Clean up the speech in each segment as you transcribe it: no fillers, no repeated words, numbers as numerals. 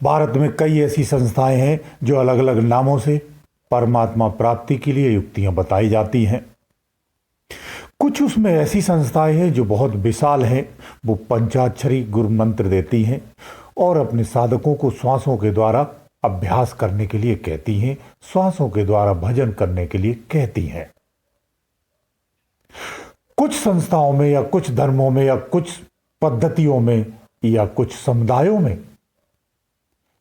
भारत में कई ऐसी संस्थाएं हैं जो अलग अलग नामों से परमात्मा प्राप्ति के लिए युक्तियां बताई जाती हैं। कुछ उसमें ऐसी संस्थाएं हैं जो बहुत विशाल हैं। वो पंचाक्षरी गुरु मंत्र देती हैं और अपने साधकों को श्वासों के द्वारा अभ्यास करने के लिए कहती हैं, श्वासों के द्वारा भजन करने के लिए कहती हैं। कुछ संस्थाओं में या कुछ धर्मों में या कुछ पद्धतियों में या कुछ समुदायों में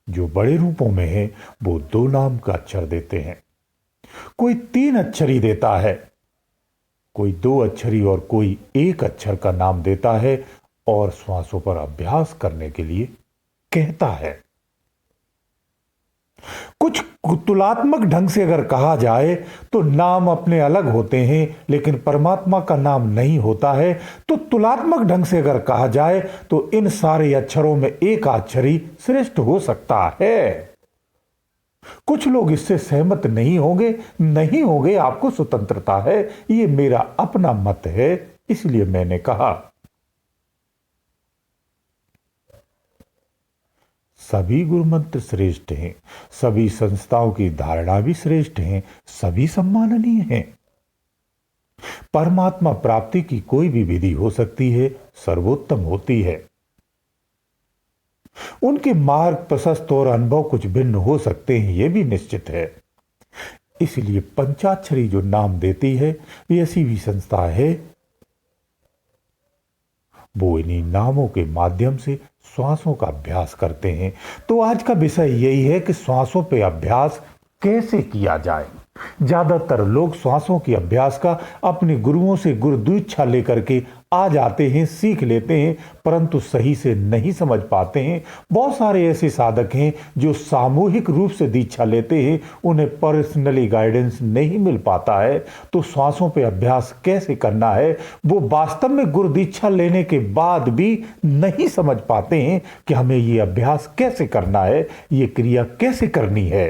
जो बड़े रूपों में है वो 2 नाम का अक्षर देते हैं। कोई 3 अक्षरी देता है, कोई 2 अक्षरी और कोई 1 अक्षर का नाम देता है और श्वासों पर अभ्यास करने के लिए कहता है। कुछ तुलनात्मक ढंग से अगर कहा जाए तो नाम अपने अलग होते हैं लेकिन परमात्मा का नाम नहीं होता है। तो तुलनात्मक ढंग से अगर कहा जाए तो इन सारे अक्षरों में एक अक्षरी श्रेष्ठ हो सकता है। कुछ लोग इससे सहमत नहीं होंगे, आपको स्वतंत्रता है, ये मेरा अपना मत है, इसलिए मैंने कहा। सभी गुरु मंत्र श्रेष्ठ हैं, सभी संस्थाओं की धारणा भी श्रेष्ठ हैं, सभी सम्माननीय हैं। परमात्मा प्राप्ति की कोई भी विधि हो सकती है, सर्वोत्तम होती है। उनके मार्ग प्रशस्त और अनुभव कुछ भिन्न हो सकते हैं, यह भी निश्चित है। इसलिए पंचाक्षरी जो नाम देती है ये ऐसी भी संस्था है, वो इन्हीं नामों के माध्यम से श्वासों का अभ्यास करते हैं। तो आज का विषय यही है कि श्वासों पे अभ्यास कैसे किया जाए। ज्यादातर लोग श्वासों के अभ्यास का अपने गुरुओं से गुरु दीक्षा लेकर के आ जाते हैं, सीख लेते हैं, परंतु सही से नहीं समझ पाते हैं। बहुत सारे ऐसे साधक हैं जो सामूहिक रूप से दीक्षा लेते हैं, उन्हें पर्सनली गाइडेंस नहीं मिल पाता है। तो श्वासों पे अभ्यास कैसे करना है वो वास्तव में गुरु दीक्षा लेने के बाद भी नहीं समझ पाते हैं कि हमें ये अभ्यास कैसे करना है, ये क्रिया कैसे करनी है।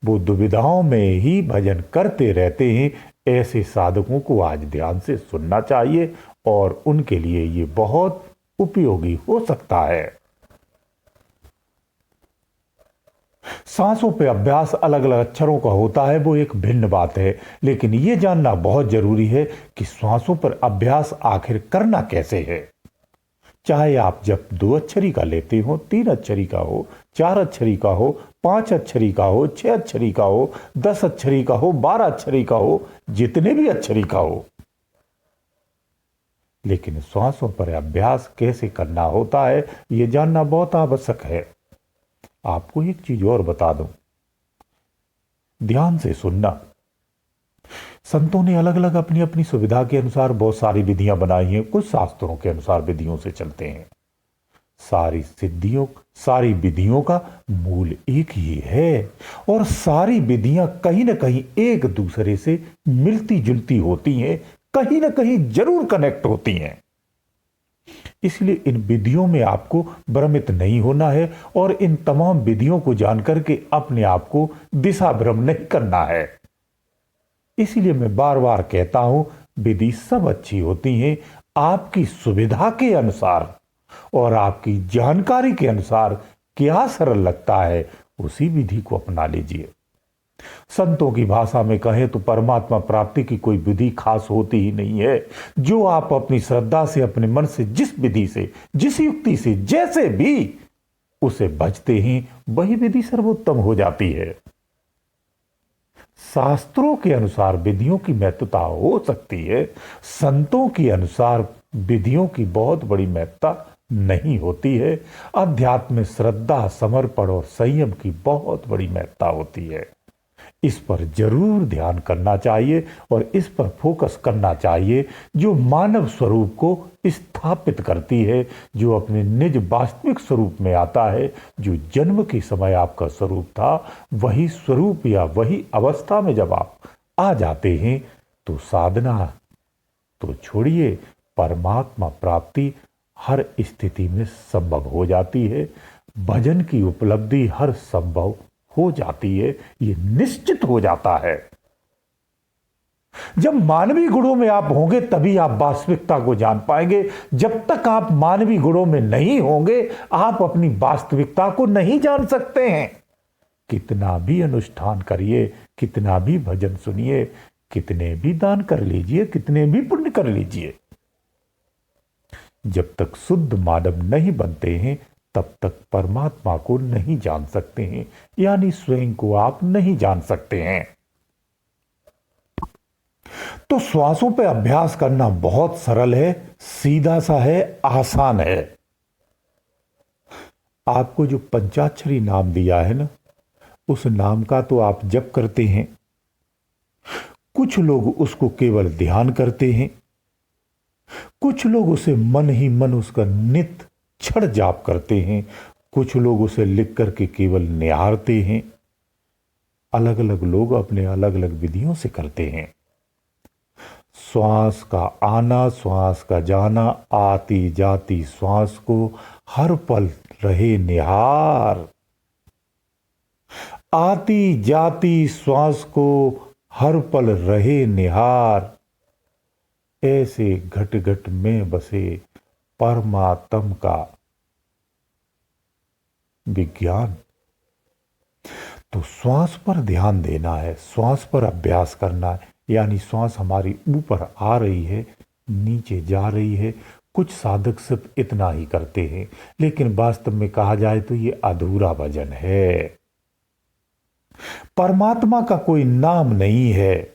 वो दुविधाओं में ही भजन करते रहते हैं। ऐसे साधकों को आज ध्यान से सुनना चाहिए और उनके लिए ये बहुत उपयोगी हो सकता है। सांसों पे अभ्यास अलग अलग अक्षरों का होता है, वो एक भिन्न बात है, लेकिन ये जानना बहुत जरूरी है कि श्वासों पर अभ्यास आखिर करना कैसे है। चाहे आप जब 2 अक्षरी का लेते हो, 3 अक्षरी का हो, 4 अक्षरी का हो, 5 अक्षरी का हो, 6 अक्षरी का हो, 10 अक्षरी का हो, 12 अक्षरी का हो, जितने भी अक्षरी का हो, लेकिन श्वासों पर अभ्यास कैसे करना होता है यह जानना बहुत आवश्यक है। आपको एक चीज और बता दूं, ध्यान से सुनना। संतों ने अलग अलग अपनी अपनी सुविधा के अनुसार बहुत सारी विधियां बनाई हैं। कुछ शास्त्रों के अनुसार विधियों से चलते हैं। सारी विधियों का मूल एक ही है और सारी विधियां कहीं ना कहीं एक दूसरे से मिलती जुलती होती हैं, कहीं ना कहीं जरूर कनेक्ट होती हैं। इसलिए इन विधियों में आपको भ्रमित नहीं होना है और इन तमाम विधियों को जानकर के अपने आप को दिशा भ्रम नहीं करना है। इसलिए मैं बार बार कहता हूं, विधि सब अच्छी होती हैं, आपकी सुविधा के अनुसार और आपकी जानकारी के अनुसार क्या सरल लगता है उसी विधि को अपना लीजिए। संतों की भाषा में कहें तो परमात्मा प्राप्ति की कोई विधि खास होती ही नहीं है। जो आप अपनी श्रद्धा से, अपने मन से, जिस विधि से, जिस युक्ति से, जैसे भी उसे भजते हैं वही विधि सर्वोत्तम हो जाती है। शास्त्रों के अनुसार विधियों की महत्वता हो सकती है, संतों के अनुसार विधियों की बहुत बड़ी महत्ता नहीं होती है। अध्यात्म में श्रद्धा, समर्पण और संयम की बहुत बड़ी महत्ता होती है। इस पर जरूर ध्यान करना चाहिए और इस पर फोकस करना चाहिए। जो मानव स्वरूप को स्थापित करती है, जो अपने निज वास्तविक स्वरूप में आता है, जो जन्म के समय आपका स्वरूप था, वही स्वरूप या वही अवस्था में जब आप आ जाते हैं तो साधना तो छोड़िए, परमात्मा प्राप्ति हर स्थिति में संभव हो जाती है। भजन की उपलब्धि हर संभव हो जाती है, ये निश्चित हो जाता है। जब मानवीय गुणों में आप होंगे तभी आप वास्तविकता को जान पाएंगे। जब तक आप मानवीय गुणों में नहीं होंगे आप अपनी वास्तविकता को नहीं जान सकते हैं। कितना भी अनुष्ठान करिए, कितना भी भजन सुनिए, कितने भी दान कर लीजिए, कितने भी पुण्य कर लीजिए, जब तक शुद्ध मानव नहीं बनते हैं तब तक परमात्मा को नहीं जान सकते हैं, यानी स्वयं को आप नहीं जान सकते हैं। तो श्वासों पे अभ्यास करना बहुत सरल है, सीधा सा है, आसान है। आपको जो पंचाक्षरी नाम दिया है ना, उस नाम का तो आप जप करते हैं। कुछ लोग उसको केवल ध्यान करते हैं, कुछ लोग उसे मन ही मन उसका नित क्षण जाप करते हैं, कुछ लोग उसे लिख करके केवल निहारते हैं। अलग अलग लोग अपने अलग अलग विधियों से करते हैं। श्वास का आना, श्वास का जाना, आती जाती श्वास को हर पल रहे निहार, आती जाती श्वास को हर पल रहे निहार, ऐसे घट घट में बसे परमात्म का विज्ञान। तो श्वास पर ध्यान देना है, श्वास पर अभ्यास करना है, यानी श्वास हमारी ऊपर आ रही है, नीचे जा रही है। कुछ साधक सिर्फ इतना ही करते हैं, लेकिन वास्तव में कहा जाए तो ये अधूरा भजन है। परमात्मा का कोई नाम नहीं है।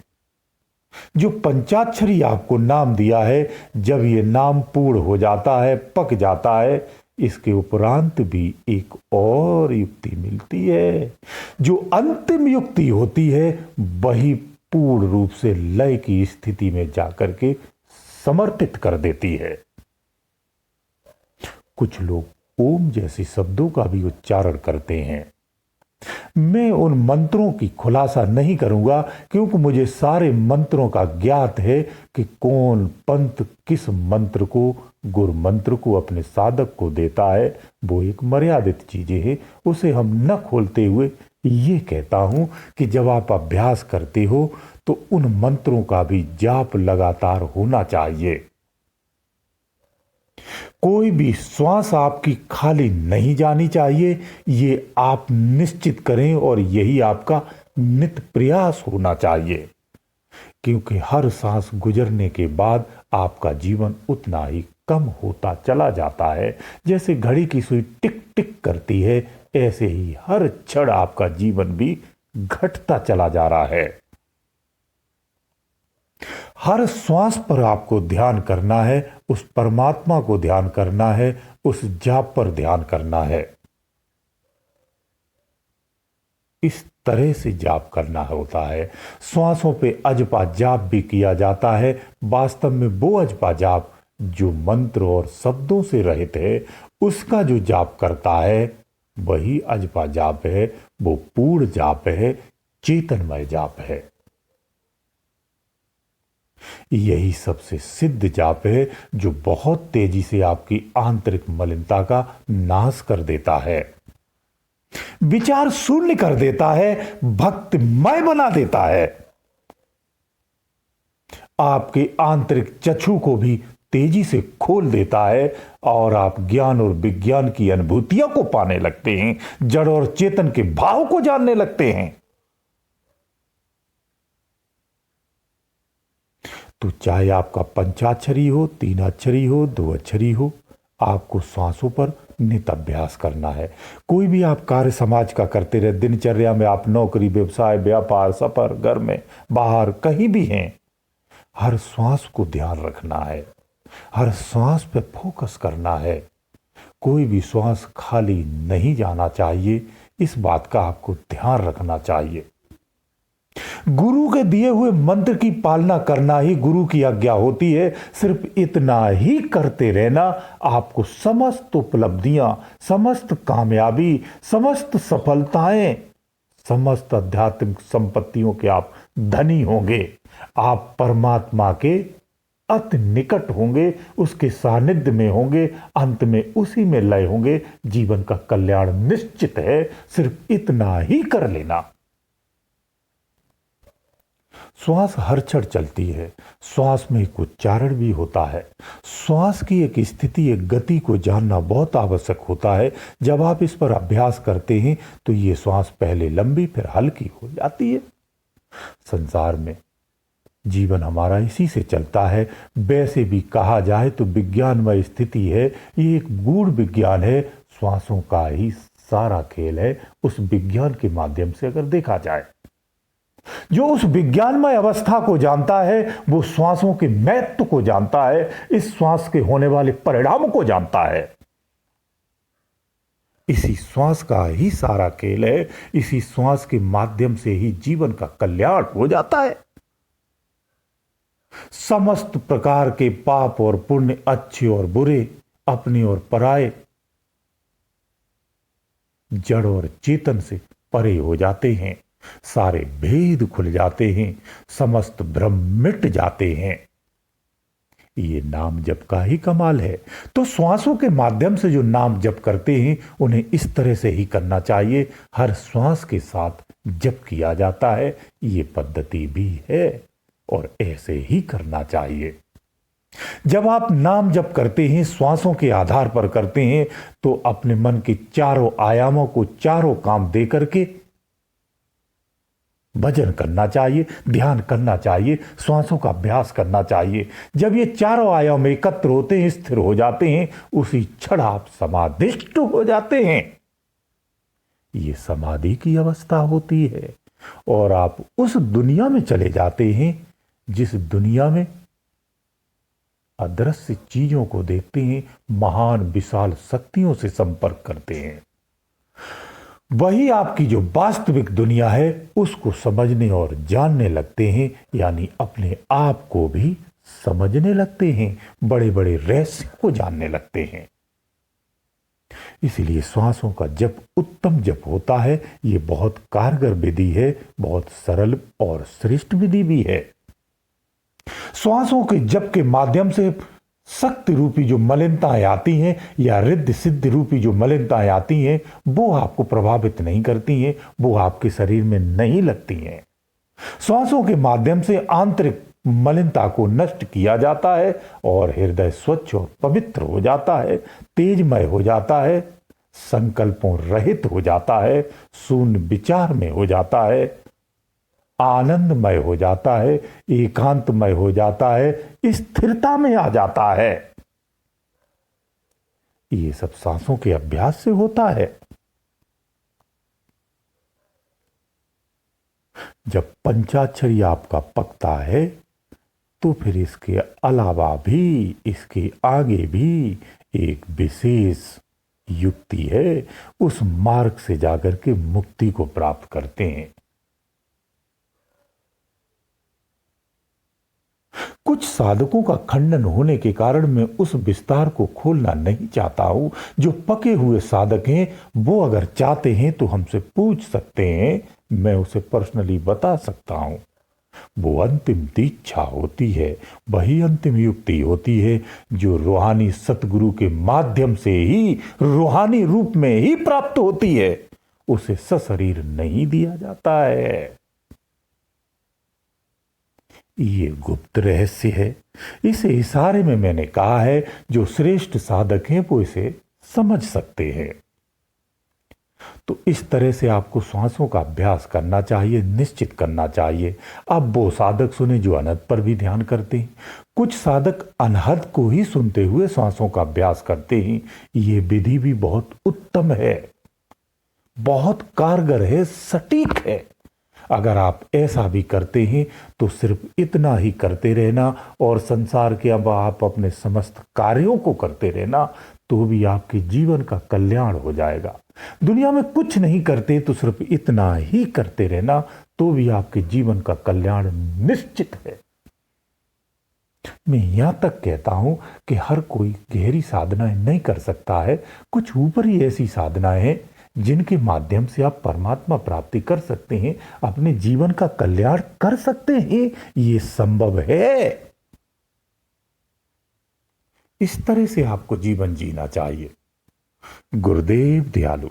जो पंचाक्षरी आपको नाम दिया है, जब ये नाम पूर्ण हो जाता है, पक जाता है, इसके उपरांत भी एक और युक्ति मिलती है। जो अंतिम युक्ति होती है वही पूर्ण रूप से लय की स्थिति में जाकर के समर्पित कर देती है। कुछ लोग ओम जैसे शब्दों का भी उच्चारण करते हैं। मैं उन मंत्रों की खुलासा नहीं करूंगा, क्योंकि मुझे सारे मंत्रों का ज्ञात है कि कौन पंथ किस मंत्र को, गुरु मंत्र को अपने साधक को देता है। वो एक मर्यादित चीजें हैं, उसे हम न खोलते हुए ये कहता हूं कि जब आप अभ्यास करते हो तो उन मंत्रों का भी जाप लगातार होना चाहिए। कोई भी श्वास आपकी खाली नहीं जानी चाहिए, ये आप निश्चित करें, और यही आपका नित्य प्रयास होना चाहिए। क्योंकि हर सांस गुजरने के बाद आपका जीवन उतना ही कम होता चला जाता है। जैसे घड़ी की सुई टिक टिक करती है, ऐसे ही हर क्षण आपका जीवन भी घटता चला जा रहा है। हर श्वास पर आपको ध्यान करना है, उस परमात्मा को ध्यान करना है, उस जाप पर ध्यान करना है। इस तरह से जाप करना होता है। श्वासों पे अजपा जाप भी किया जाता है। वास्तव में वो अजपा जाप जो मंत्र और शब्दों से रहित है, उसका जो जाप करता है वही अजपा जाप है। वो पूर्ण जाप है, चेतनमय जाप है। यही सबसे सिद्ध जाप है जो बहुत तेजी से आपकी आंतरिक मलिनता का नाश कर देता है, विचार शून्य कर देता है, भक्तिमय बना देता है, आपके आंतरिक चक्षु को भी तेजी से खोल देता है और आप ज्ञान और विज्ञान की अनुभूतियों को पाने लगते हैं, जड़ और चेतन के भाव को जानने लगते हैं। तो चाहे आपका पंचाक्षरी हो, तीन अक्षरी हो, दो अक्षरी हो, आपको श्वासों पर नित अभ्यास करना है। कोई भी आप कार्य समाज का करते रहे, दिनचर्या में आप नौकरी, व्यवसाय, व्यापार, सफर, घर में, बाहर, कहीं भी हैं, हर श्वास को ध्यान रखना है, हर श्वास पे फोकस करना है। कोई भी श्वास खाली नहीं जाना चाहिए, इस बात का आपको ध्यान रखना चाहिए। गुरु के दिए हुए मंत्र की पालना करना ही गुरु की आज्ञा होती है। सिर्फ इतना ही करते रहना, आपको समस्त उपलब्धियां, समस्त कामयाबी, समस्त सफलताएं, समस्त आध्यात्मिक संपत्तियों के आप धनी होंगे। आप परमात्मा के अति निकट होंगे, उसके सानिध्य में होंगे, अंत में उसी में लय होंगे। जीवन का कल्याण निश्चित है। सिर्फ इतना ही कर लेना। श्वास हर क्षण चलती है। श्वास में एक उच्चारण भी होता है। श्वास की एक स्थिति, एक गति को जानना बहुत आवश्यक होता है। जब आप इस पर अभ्यास करते हैं तो ये श्वास पहले लंबी फिर हल्की हो जाती है। संसार में जीवन हमारा इसी से चलता है। वैसे भी कहा जाए तो विज्ञानमय स्थिति है, ये एक गूढ़ विज्ञान है। श्वासों का ही सारा खेल है उस विज्ञान के माध्यम से अगर देखा जाए। जो उस विज्ञानमय अवस्था को जानता है वो श्वासों के महत्व को जानता है, इस श्वास के होने वाले परिणामों को जानता है। इसी श्वास का ही सारा खेल है। इसी श्वास के माध्यम से ही जीवन का कल्याण हो जाता है। समस्त प्रकार के पाप और पुण्य, अच्छे और बुरे, अपने और पराये, जड़ और चेतन से परे हो जाते हैं। सारे भेद खुल जाते हैं, समस्त भ्रम मिट जाते हैं। ये नाम जप का ही कमाल है। तो श्वासों के माध्यम से जो नाम जप करते हैं उन्हें इस तरह से ही करना चाहिए। हर श्वास के साथ जप किया जाता है, ये पद्धति भी है और ऐसे ही करना चाहिए। जब आप नाम जप करते हैं, श्वासों के आधार पर करते हैं, तो अपने मन के चारों आयामों को चारों काम दे करके भजन करना चाहिए, ध्यान करना चाहिए, श्वासों का अभ्यास करना चाहिए। जब ये चारों आयाम एकत्र होते हैं, स्थिर हो जाते हैं, उसी क्षण आप समाधिष्ट हो जाते हैं। ये समाधि की अवस्था होती है और आप उस दुनिया में चले जाते हैं जिस दुनिया में अदृश्य चीजों को देखते हैं, महान विशाल शक्तियों से संपर्क करते हैं। वही आपकी जो वास्तविक दुनिया है उसको समझने और जानने लगते हैं, यानी अपने आप को भी समझने लगते हैं, बड़े बड़े रहस्य को जानने लगते हैं। इसीलिए श्वासों का जप उत्तम जप होता है। ये बहुत कारगर विधि है, बहुत सरल और श्रेष्ठ विधि भी है। श्वासों के जप के माध्यम से शक्ति रूपी जो मलिनताएं आती हैं या रिद्ध सिद्ध रूपी जो मलिनताएं आती हैं वो आपको प्रभावित नहीं करती हैं, वो आपके शरीर में नहीं लगती हैं। श्वासों के माध्यम से आंतरिक मलिनता को नष्ट किया जाता है और हृदय स्वच्छ और पवित्र हो जाता है, तेजमय हो जाता है, संकल्पों रहित हो जाता है, शून्य विचार में हो जाता है, आनंदमय हो जाता है, एकांतमय हो जाता है, स्थिरता में आ जाता है। ये सब सांसों के अभ्यास से होता है। जब पंचाक्षरी आपका पकता है तो फिर इसके अलावा भी, इसके आगे भी एक विशेष युक्ति है। उस मार्ग से जाकर के मुक्ति को प्राप्त करते हैं। कुछ साधकों का खंडन होने के कारण मैं उस विस्तार को खोलना नहीं चाहता हूं। जो पके हुए साधक हैं वो अगर चाहते हैं तो हमसे पूछ सकते हैं, मैं उसे पर्सनली बता सकता हूं। वो अंतिम दीक्षा होती है, वही अंतिम युक्ति होती है जो रूहानी सतगुरु के माध्यम से ही, रूहानी रूप में ही प्राप्त होती है। उसे सशरीर नहीं दिया जाता है। ये गुप्त रहस्य है। इसे इशारे में मैंने कहा है, जो श्रेष्ठ साधक हैं वो इसे समझ सकते हैं। तो इस तरह से आपको श्वासों का अभ्यास करना चाहिए, निश्चित करना चाहिए। अब वो साधक सुने जो अनहद पर भी ध्यान करते हैं। कुछ साधक अनहद को ही सुनते हुए श्वासों का अभ्यास करते हैं। ये विधि भी बहुत उत्तम है, बहुत कारगर है, सटीक है। अगर आप ऐसा भी करते हैं तो सिर्फ इतना ही करते रहना और संसार के अब आप अपने समस्त कार्यों को करते रहना, तो भी आपके जीवन का कल्याण हो जाएगा। दुनिया में कुछ नहीं करते तो सिर्फ इतना ही करते रहना, तो भी आपके जीवन का कल्याण निश्चित है। मैं यहां तक कहता हूं कि हर कोई गहरी साधनाएं नहीं कर सकता है। कुछ ऊपरी ऐसी साधनाएं हैं जिनके माध्यम से आप परमात्मा प्राप्ति कर सकते हैं, अपने जीवन का कल्याण कर सकते हैं। ये संभव है। इस तरह से आपको जीवन जीना चाहिए। गुरुदेव दयालु।